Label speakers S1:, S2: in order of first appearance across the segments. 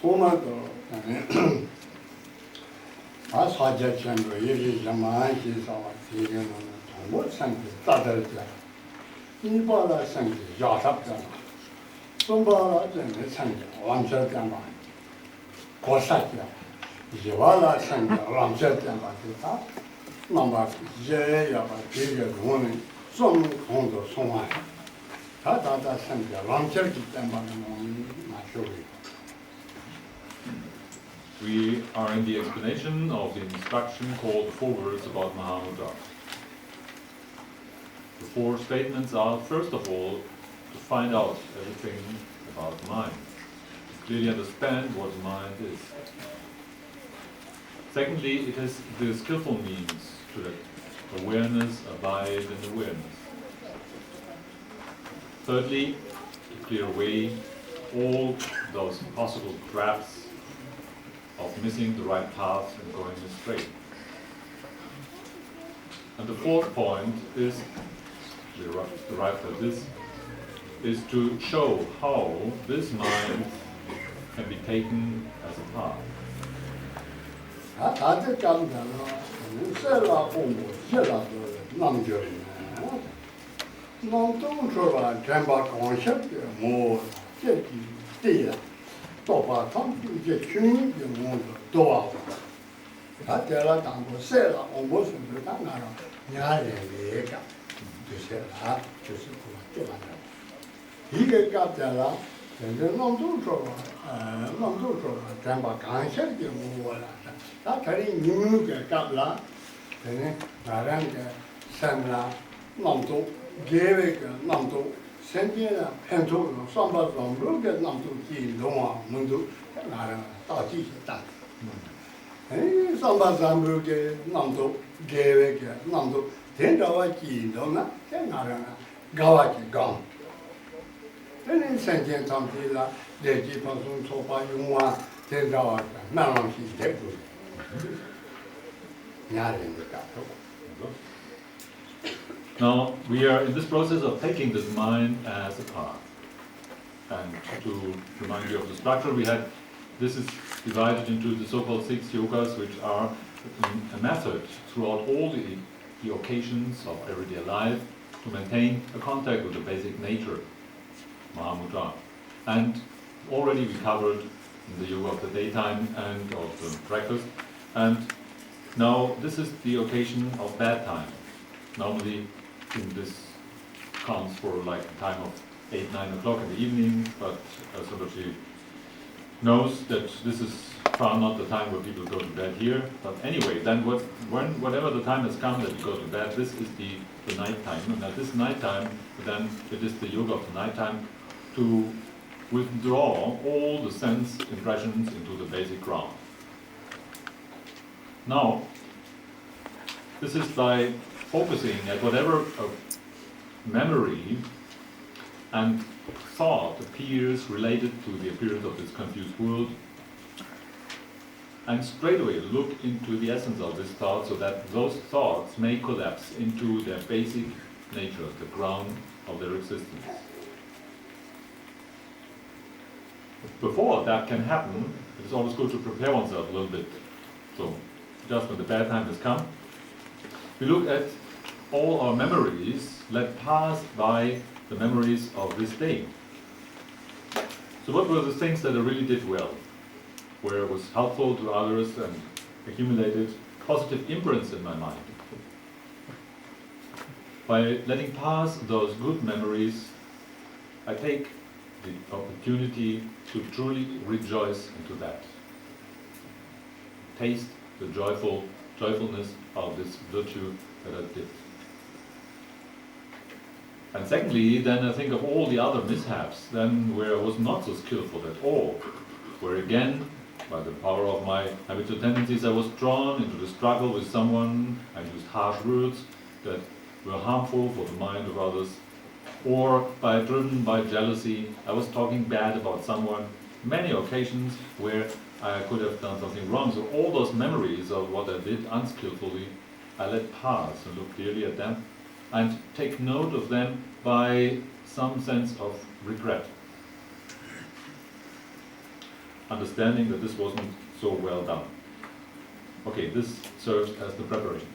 S1: 고마도 아사자천도 얘기 자만시서 지금은 정말 상태 따들자 이바라 상태 야삽잖아 손바라 전에 상태 완전잖아 고사자 이바라 상태 완전잖아 그다 남바 제야바 되게 돈은 좀 공도 송아 다다다 상태 완전히 때문에 마셔요.
S2: We are in the explanation of the instruction called the 4 words about Mahamudra. The 4 statements are, first of all, to find out everything about mind, to clearly understand what mind is. Secondly, it is the skillful means to let awareness abide in awareness. Thirdly, to clear away all those possible traps of missing the right path and going astray. And the 4th point is, derived from this, is to show how this mind can be taken as a path. Now, we are in this process of taking this mind as a path. And to remind you of the structure, this is divided into the so-called 6 yogas, which are a method throughout all the occasions of everyday life to maintain a contact with the basic nature, Mahamudra. And already we covered in the yoga of the daytime and of the breakfast. And now this is the occasion of bad time. Normally this comes for like a time of 8, 9 o'clock in the evening, but Sundarji knows that this is far not the time where people go to bed here. But anyway, then whatever the time has come that you go to bed, this is the night time. And at this night time, then it is the yoga of the night time to withdraw all the sense impressions into the basic ground. Now, this is by focusing at whatever memory and thought appears related to the appearance of this confused world, and straight away look into the essence of this thought so that those thoughts may collapse into their basic nature, the ground of their existence. Before that can happen, it is always good to prepare oneself a little bit. So, just when the bad time has come, we look at all our memories, let pass by the memories of this day. So what were the things that I really did well, where it was helpful to others and accumulated positive imprints in my mind? By letting pass those good memories, I take the opportunity to truly rejoice into that. Taste the joyfulness of this virtue that I did. And secondly, then I think of all the other mishaps, then where I was not so skillful at all, where again, by the power of my habitual tendencies, I was drawn into the struggle with someone and used harsh words that were harmful for the mind of others, or driven by jealousy, I was talking bad about someone. Many occasions where I could have done something wrong. So all those memories of what I did unskillfully, I let pass and look clearly at them and take note of them by some sense of regret. understanding that this wasn't so well done. Okay, this serves as the preparation.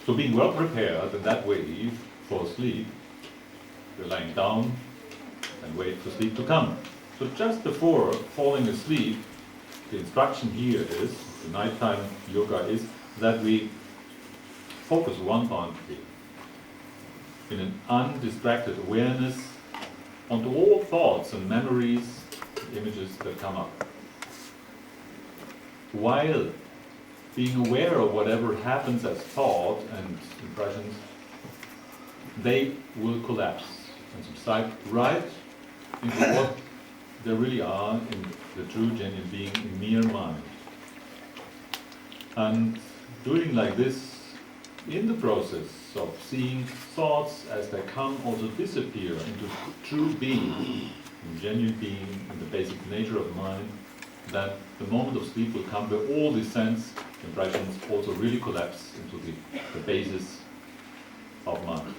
S2: So being well prepared in that way for sleep, you're lying down and wait for sleep to come. So just before falling asleep, the instruction here is, the nighttime yoga is, that we focus one point here in an undistracted awareness onto all thoughts and memories, images that come up. While being aware of whatever happens as thought and impressions, they will collapse and subside right into what they really are in the true genuine being, in mere mind. And doing like this, in the process of seeing thoughts as they come also disappear into true being, in genuine being, in the basic nature of mind, then the moment of sleep will come where all these sense impressions also really collapse into the basis of mind.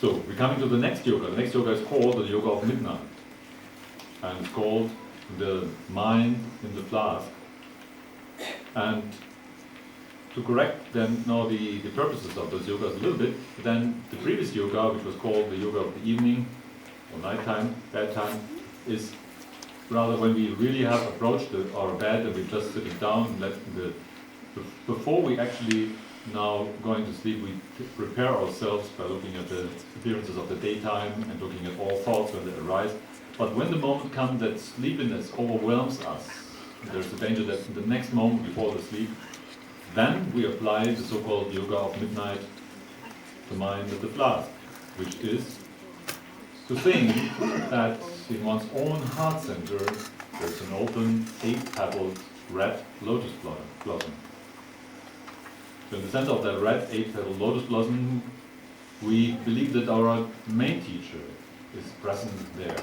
S2: So we're coming to the next yoga. The next yoga is called the yoga of midnight, and it's called the mind in the flask. And to correct then now the purposes of those yogas a little bit, then the previous yoga, which was called the yoga of the evening or nighttime, bedtime, is rather when we really have approached our bed and we're just sitting down and before we actually now going to sleep, we prepare ourselves by looking at the appearances of the daytime and looking at all thoughts when they arise. But when the moment comes that sleepiness overwhelms us, there's a danger that in the next moment before the sleep, then we apply the so-called yoga of midnight, the mind at the flask, which is to think that in one's own heart center there's an open, 8-petaled red lotus blossom. So in the center of that red 8-petaled lotus blossom, we believe that our main teacher is present there.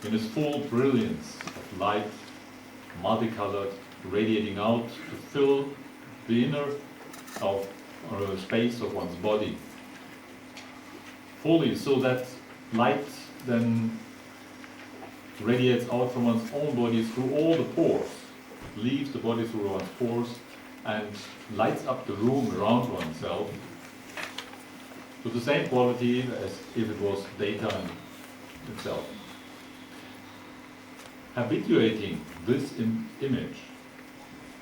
S2: In his full brilliance of light, multicolored, radiating out to fill the inner of or space of one's body fully, so that light then radiates out from one's own body through all the pores, leaves the body through one's pores and lights up the room around oneself to the same quality as if it was daytime itself. Habituating this image,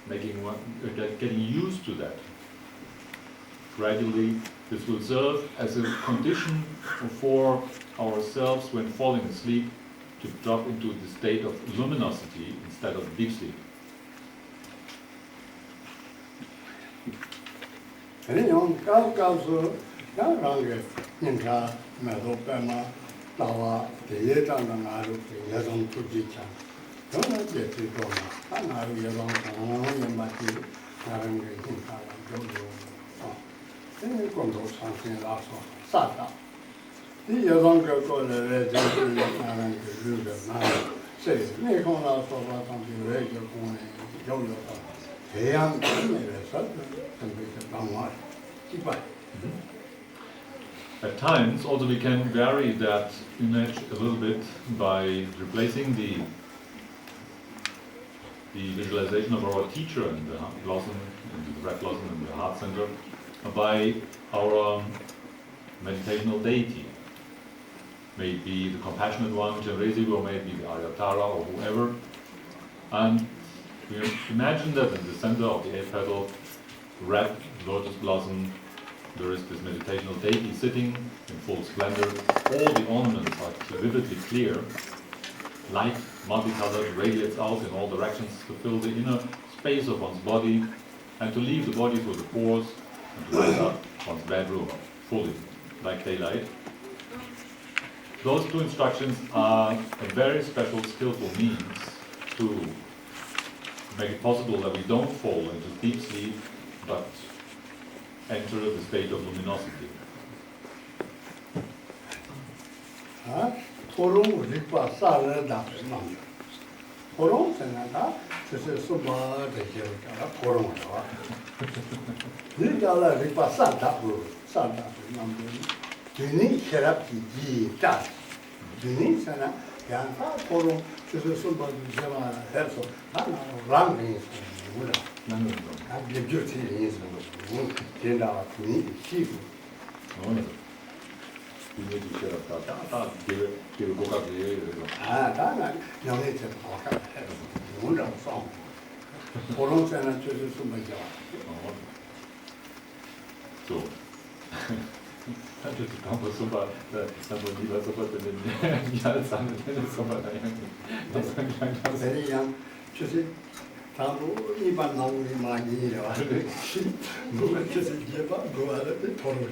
S2: getting used to that, gradually this will serve as a condition for ourselves when falling asleep to drop into the state of luminosity instead of deep sleep.
S1: 나는 게 힘사람 정도 이 공도 상승 나서 싸다 이 여성 거를 저기 나는 그 류가 나는 세 내가 나서 봤던 게 외교 공에 여기서 대양 내에서 근데 방화 기발
S2: At times, also we can vary that image a little bit by replacing the visualization of our teacher in the blossom, in the red blossom in the heart center, by our meditational deity. Maybe the compassionate one, Chenrezig, or maybe the Aryatara or whoever. And we imagine that in the center of the eighth petal, red lotus blossom, there is this meditational deity sitting in full splendor. All the ornaments are vividly clear. Light, multicolored, radiates out in all directions to fill the inner space of one's body and to leave the body through the pores and to light up one's bedroom fully, like daylight. Those two instructions are a very special, skillful means to make it possible that we don't fall into deep sleep, but enter the state of luminosity.
S1: 토론 우리과 살려다 만 토론 생각다 그래서 수마 되게가 토론을 와 니가라 우리과 살다고 남들 괜히 혈압이 다 괜히 sana 양파 토론 그래서 수마 되게가 해서 나는 랑이 뭐라 나는 아주 좋지 있어 뭐 된다 괜히 시고
S2: You need to share that. Give a book up here.
S1: 나는 영에 좀 바꿔 뭐라 써 토론세는 저기 숨어져
S2: So. Tanto tu campo super, tanto lieber super den ja sagen den super da das kann ich
S1: 그냥 저기 다도 일반 나오는 많이 와 뭐가 저기 해봐 뭐 하는데 토론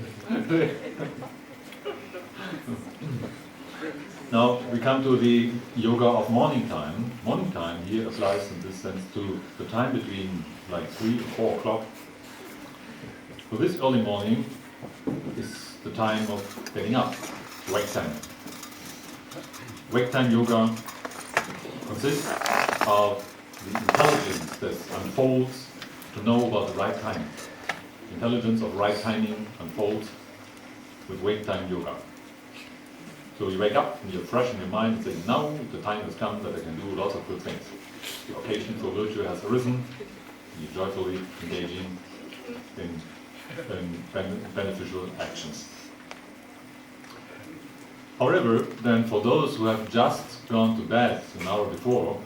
S2: Now we come to the yoga of morning time. Morning time here applies in this sense to the time between like 3 and 4 o'clock. So this early morning is the time of getting up, wake time. Wake time yoga consists of the intelligence that unfolds to know about the right timing. The intelligence of right timing unfolds with wake time yoga. So you wake up and you're fresh in your mind and say, now the time has come that I can do lots of good things. The occasion for virtue has arisen, you're joyfully engaging in beneficial actions. However, then for those who have just gone to bed an hour before,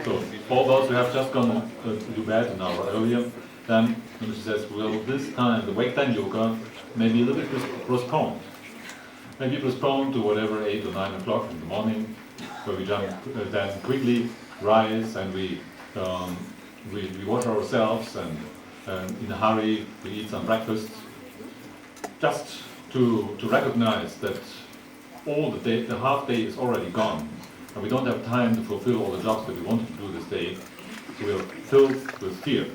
S2: So, for those who have just gone to bed an hour earlier, then she says, well, this time, the wake time yoga may be a little bit postponed. Maybe postponed to whatever, 8 or 9 o'clock in the morning, where we then quickly rise and we wash ourselves and in a hurry we eat some breakfast, just to recognize that all the day, the half day is already gone, and we don't have time to fulfill all the jobs that we wanted to do this day, so we are filled with fear.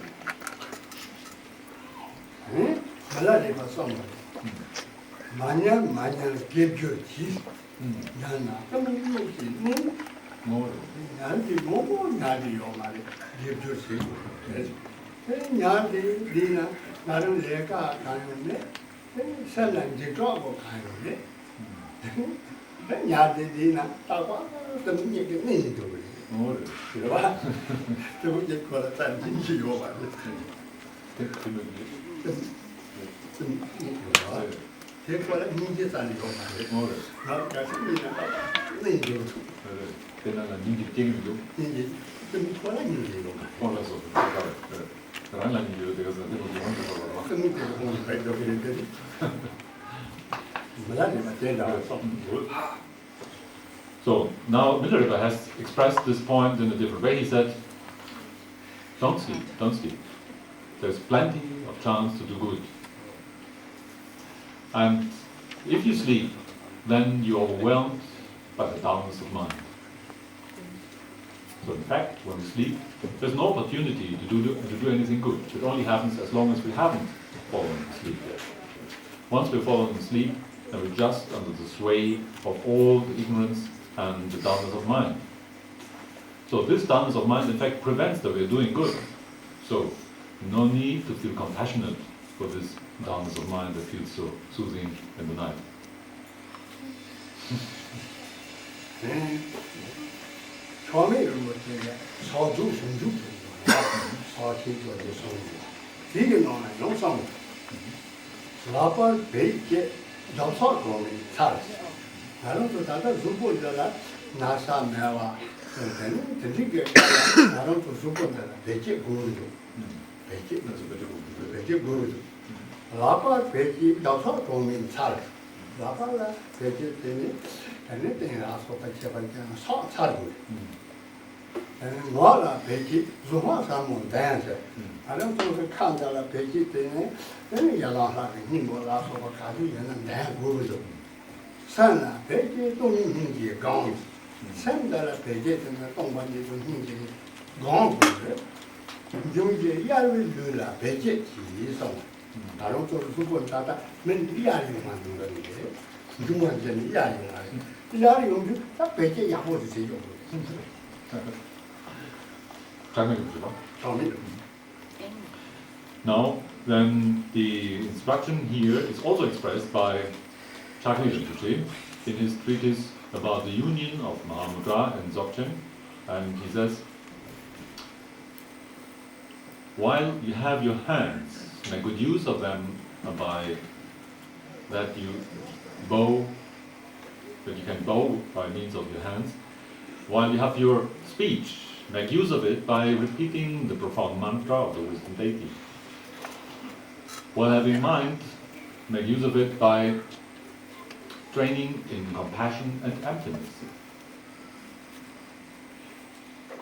S1: 좀 콜라니 이거.
S2: Correct. The Rhineland you because the people you want to go around.
S1: 좀 이렇게 보면 배도게 되지. Milarepa 된다.
S2: So now Milarepa has expressed this point in a different way. He said, don't sleep, don't sleep. There's plenty of chance to do good. And if you sleep, then you're overwhelmed by the darkness of mind. So in fact, when we sleep, there's no opportunity to do anything good. It only happens as long as we haven't fallen asleep yet. Once we've fallen asleep, then we're just under the sway of all the ignorance and the darkness of mind. So this darkness of mind, in fact, prevents that we're doing good. So no need to feel compassionate for this darkness of mind that feels so soothing in the night.
S1: 처음에 이런 것 때문에 서주 성주 서치도 성주 이게 너는 영상 라파 베이게 점사 거기 살았어. 나는 또 다들 수고자라 나사 매와 되는 되게 나는 또 수고자라 베이게 고르죠. 베이게 고르죠. 라파 베이게 점사 거기 살았어. 라파라 베이게 되니 아니 때나 아소가 제발잖아 살고. 뭐라 베이게 조화 삼문 단체. 아는 또 칸자라 베이게 되니 그 야라하는 힘으로 서버 가지고 있는 내 고르죠. 산나 베이게 동인지 강. 산다라 베이게 되는 동반이 좀 힘지 강고래. 용제 야르르라 베이게 지성. 다른 쪽으로 수건 다다 맨 이야기만 하는 건데. 중간전 이야기가. 이야기 용주 딱 베이게 야보지 제요.
S2: Chagme-quotation. Now, then the instruction here is also expressed by Chagme-quotation in his treatise about the union of Mahamudra and Dzogchen, and he says, while you have your hands, make good use of them by that you bow, that you can bow by means of your hands, while you have your speech, make use of it by repeating the profound mantra of the wisdom deity. While having mind, make use of it by training in compassion and emptiness.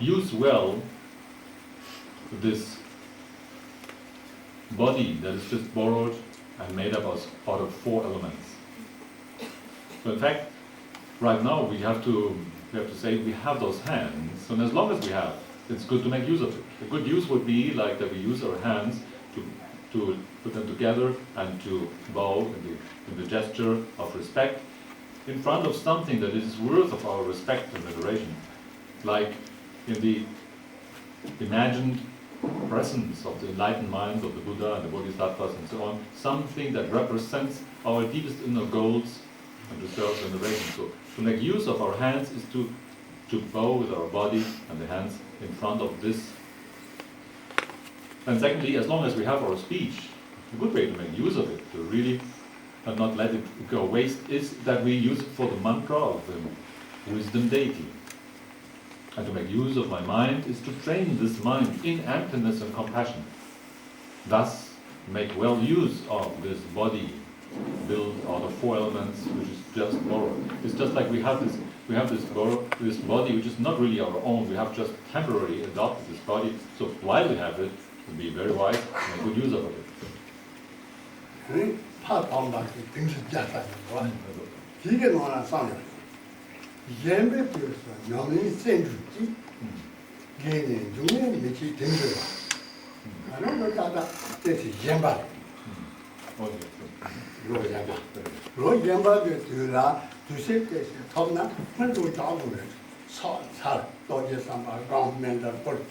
S2: Use well this body that is just borrowed and made up out of 4 elements. So in fact, right now we have to say we have those hands, and as long as we have, it's good to make use of it. A good use would be like that we use our hands to put them together and to bow in the gesture of respect in front of something that is worth of our respect and adoration, like in the imagined presence of the enlightened minds of the Buddha and the Bodhisattvas and so on, something that represents our deepest inner goals and deserves veneration. So to make use of our hands is to bow with our body and the hands in front of this. And secondly, as long as we have our speech, a good way to make use of it, to really not let it go waste, is that we use it for the mantra of the wisdom deity. And to make use of my mind is to train this mind in emptiness and compassion. Thus, make well use of this body built out of 4 elements, which is just borrowed. It's just like we have this body which is not really our own. We have just temporarily adopted this body. So while we have it, to be very wise and make good use of it.
S1: Padampa things just one. 이게 뭐나 상요. 예배 표에서 명이 센주지. 개인 중에 미치 된 거야. 나는 뭐 다다 뜻이 예바. 로 예바게 들라 두세 때 톱나 한도 잡으면 살 또제 삼바 강면다 볼.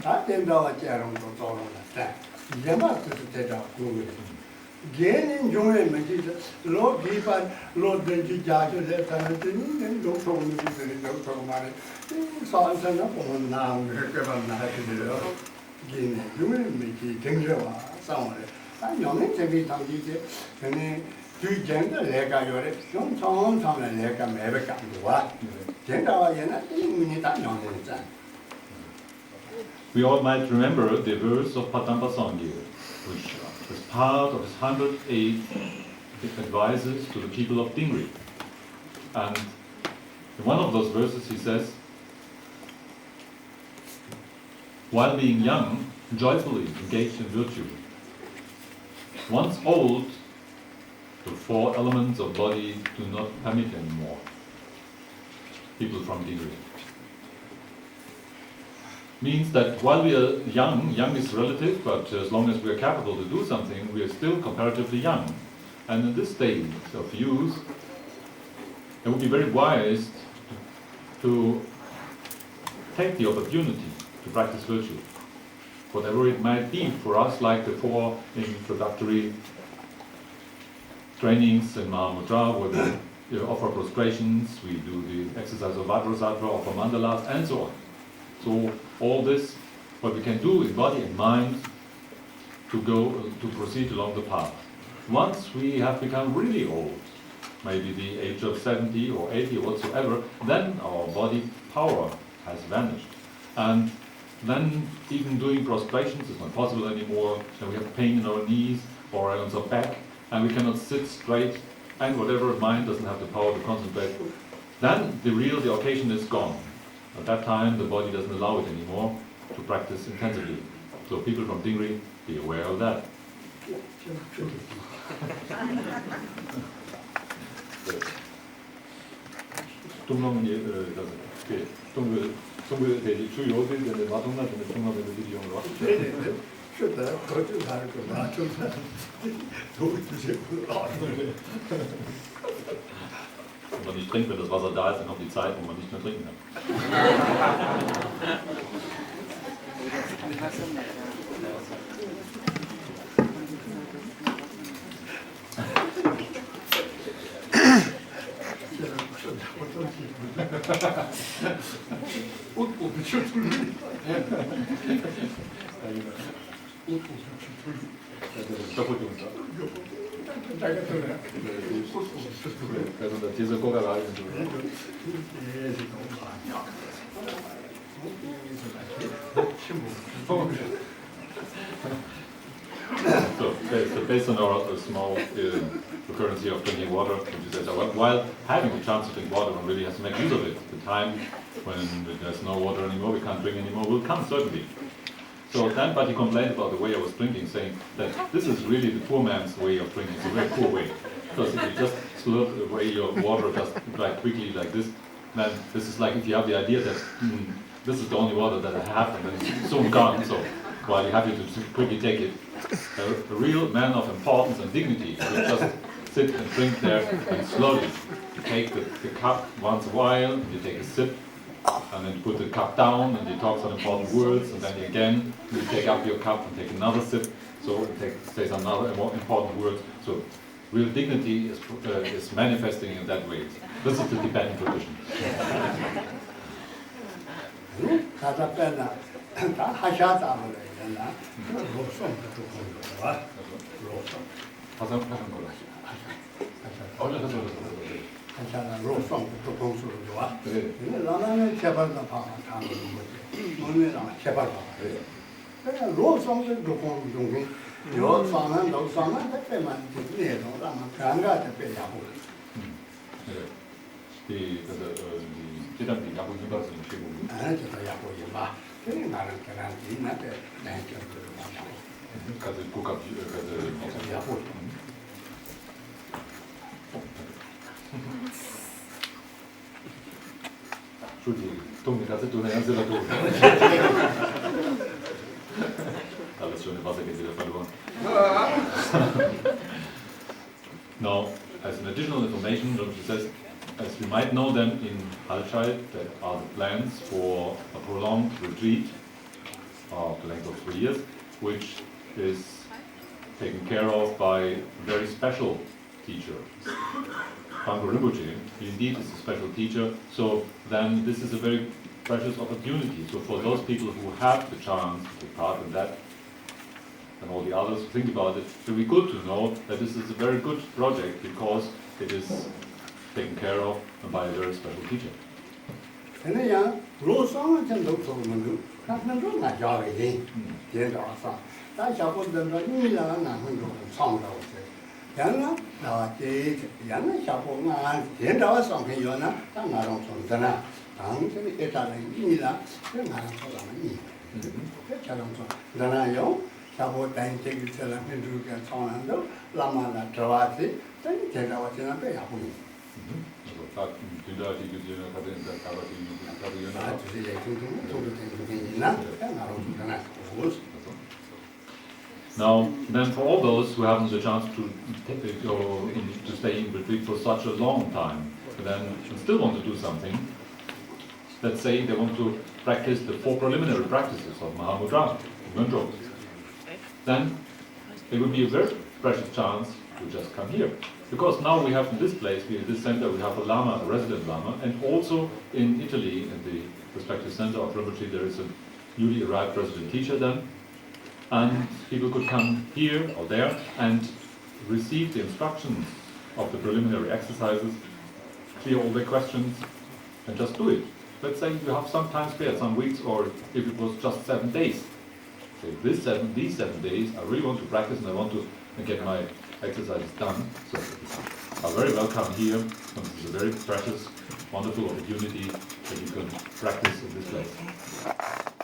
S1: 다 된다고 자랑도 돌아온다. 예바 뜻이 되다 그거. 개인 중에 미치 로 기반 로 된지 자주를 사는데는 doktorun üzerinde doktorları sağlıkına onun namı hükümetine hakikaten yine cümlemizi dengewa sağlar. Ben yanlış tabii tanıdığı yani Türkiye'de leka göre son tamam leka meyve kandı var. Kendi var yine ünite yanlışsa.
S2: We all might remember the verse of Padampa Sangye, which is part of his 108 advices to the people of Tingri. And in one of those verses he says, while being young, joyfully engaged in virtue. Once old, the 4 elements of body do not permit anymore. People from Tingri. Means that while we are young is relative, but as long as we are capable to do something, we are still comparatively young. And in this stage of youth, it would be very wise to take the opportunity to practice virtue. Whatever it might be for us, like the 4 introductory trainings in Mahamudra, where we offer prostrations, we do the exercise of Vajrasattva, offer mandalas, and so on. So all this, what we can do in body and mind to proceed along the path. Once we have become really old, maybe the age of 70 or 80 or whatsoever, then our body power has vanished. And then even doing prostrations is not possible anymore, and we have pain in our knees or on our back, and we cannot sit straight, and whatever mind doesn't have the power to concentrate, then the occasion is gone. At that time, the body doesn't allow it anymore to practice intensively. So people from Tingri, be aware of that. Wenn man nicht trinkt, wenn das Wasser da ist, dann kommt die Zeit, wo man nicht mehr trinken kann. So based on our small occurrence here of drinking water, which is that while having the chance to drink water, one really has to make use of it. The time when there's no water anymore, we can't drink anymore, will come certainly. So then, but he complained about the way I was drinking, saying that this is really the poor man's way of drinking. It's a very poor way. Because if you just slurp away your water just like quickly like this, then this is like if you have the idea that this is the only water that I have, and then it's soon gone. So while you're happy to quickly take it, a real man of importance and dignity will just sit and drink there, and slowly you take the cup once a while, and you take a sip, and then you put the cup down, and you talk some important words, and then again you take up your cup and take another sip, so say some other more important words. So real dignity is manifesting in that way. This is the Tibetan tradition. Alles schöne Wasser geht wieder verloren. Now, as an additional information, Rinpoche says, as you might know them in Hallscheid, there are the plans for a prolonged retreat of the length of 3 years, which is taken care of by a very special teacher, Tenga Rinpoche. He indeed is a special teacher, so then this is a very precious opportunity. So for those people who have the chance to take part in that, and all the others who think about it, it will be good to know that this is a very good project because it is taken care of by a very special teacher.
S1: 那种那家里人，见着啥，咱小伙子说你那男朋友唱到这，原来啊这原来小伙子俺见着上朋友呢，咱那种从的呢，当这里一家人你呢，这俺说咱们你，这家种从，咱那有。小伙带这个车来，跟住个唱完之后，那么呢，这话是，这你见着我现在不要不用。
S2: 他听到这个节目，他在他的听，他的原来
S1: 就是也听呢，这哪种可能？我是。
S2: Now, then, for all those who haven't the chance to to stay in retreat for such a long time, but then still want to do something, let's say they want to practice the 4 preliminary practices of Mahamudra, then it would be a very precious chance to just come here. Because now we have in this place, in this center, we have a Lama, a resident Lama, and also in Italy, in the respective center of Rinpoche, there is a newly arrived resident teacher then. And people could come here or there and receive the instructions of the preliminary exercises, clear all the questions, and just do it. Let's say you have some time spare, some weeks, or if it was just 7 days. So these 7 days, I really want to practice and I want to get my exercises done. So are very welcome here. And this is a very precious, wonderful opportunity that you can practice in this place.